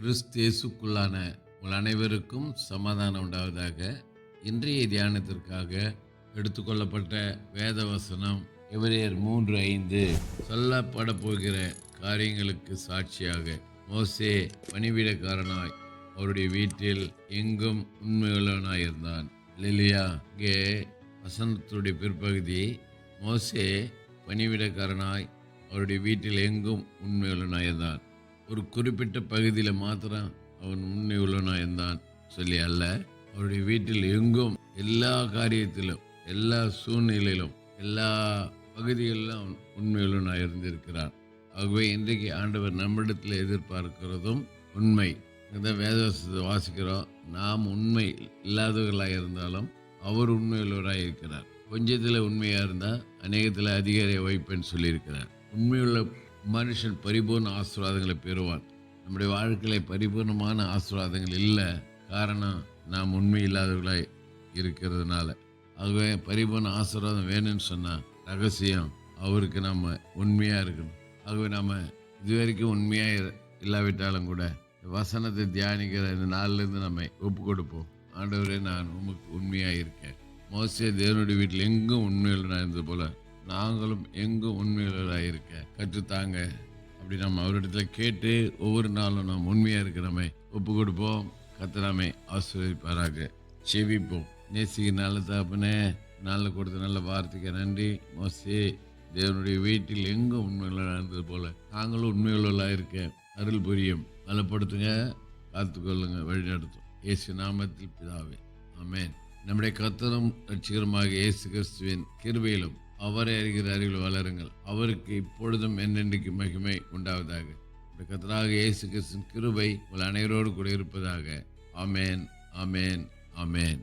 கிறிஸ்தேசுக்குள்ளான உங்கள் அனைவருக்கும் சமாதானம் உண்டாவதாக. இன்றைய தியானத்திற்காக எடுத்துக்கொள்ளப்பட்ட வேத வசனம் எபிரேயர் 3:5. சொல்லப்பட போகிற காரியங்களுக்கு சாட்சியாக மோசே பணிவிடைக்காரனாய் அவருடைய வீட்டில் எங்கும் உண்மையுள்ளவனாயிருந்தான். இல்லையா? இங்கே வசனத்துடைய பிற்பகுதி, மோசே பணிவிடைக்காரனாய் அவருடைய வீட்டில் எங்கும் உண்மையுள்ளவனாயிருந்தான். ஒரு குறிப்பிட்ட பகுதியில் மாத்திரம் அவன் உண்மை உள்ளவனாக இருந்தான் சொல்லி அல்ல, அவருடைய வீட்டில் எங்கும் எல்லா காரியத்திலும் எல்லா சூழ்நிலையிலும் எல்லா பகுதிகளிலும் அவன் உண்மை உள்ளவனாக இருந்திருக்கிறான். ஆகவே இன்றைக்கு ஆண்டவர் நம்மிடத்தில் எதிர்பார்க்கிறதும் உண்மை. இந்த வேதவசத்தை வாசிக்கிறோம், நாம் உண்மை இல்லாதவர்களாக இருந்தாலும் அவர் உண்மை உள்ளவராக இருக்கிறார். கொஞ்சத்தில் உண்மையாக இருந்தால் அநேகத்தில் அதிகாரியை வைப்பேன்னு சொல்லியிருக்கிறார். உண்மையுள்ள மனுஷன் பரிபூர்ண ஆசீர்வாதங்களை பெறுவான். நம்முடைய வாழ்க்கையில பரிபூர்ணமான ஆசீர்வாதங்கள் இல்லை, காரணம் நாம் உண்மை இல்லாதவர்களாய் இருக்கிறதுனால. ஆகவே பரிபூர்ண ஆசீர்வாதம் வேணும்னு சொன்னால் ரகசியம் அவருக்கு நம்ம உண்மையாக இருக்கணும். ஆகவே நம்ம இதுவரைக்கும் உண்மையாக இல்லாவிட்டாலும் கூட வசனத்தை தியானிக்கிற இந்த நாளிலிருந்து நம்மை ஒப்பு கொடுப்போம். ஆண்டவரே, நான் உமக்கு உண்மையாக இருக்கேன். மோசே தேவனுடைய வீட்டில் எங்கும் உண்மையுள்ளவனாக இருந்தது போல நாங்களும் எங்கும் உண்மையுள்ளவராக இருக்க கற்றுத்தாங்க. அப்படி நம்ம அவரிடத்துல கேட்டு ஒவ்வொரு நாளும் நாம் உண்மையாக இருக்கிறோமே ஒப்பு கொடுப்போம். கர்த்தர் நம்மை ஆசீர்வதிப்பாராக. செவிப்போம். நேசிக்க நல்ல தகப்பனே, நாளில் கொடுத்த நல்ல வார்த்தைக்கு நன்றி. மோசே தேவனுடைய வீட்டில் எங்கும் உண்மையுள்ளவராக இருந்தது போல நாங்களும் உண்மையுள்ளவர்களாக இருக்க அருள் புரியும். பலப்படுத்துங்க, காத்துக்கொள்ளுங்க, வழிநடத்தும். இயேசு நாமத்தில் பிதாவே, ஆமென். நம்முடைய கர்த்தரும் ரட்சகருமாக இயேசு கிறிஸ்துவின் கிருபையிலும் அவரை அறிகிற அறிவில் வளருங்கள். அவருக்கு இப்பொழுதும் என்னென்றைக்கு மகிமை உண்டாவதாக. கர்த்தராக இயேசு கிறிஸ்துவின் கிருபை உங்கள் அனைவரோடு கூட இருப்பதாக. ஆமென், ஆமென், ஆமென்.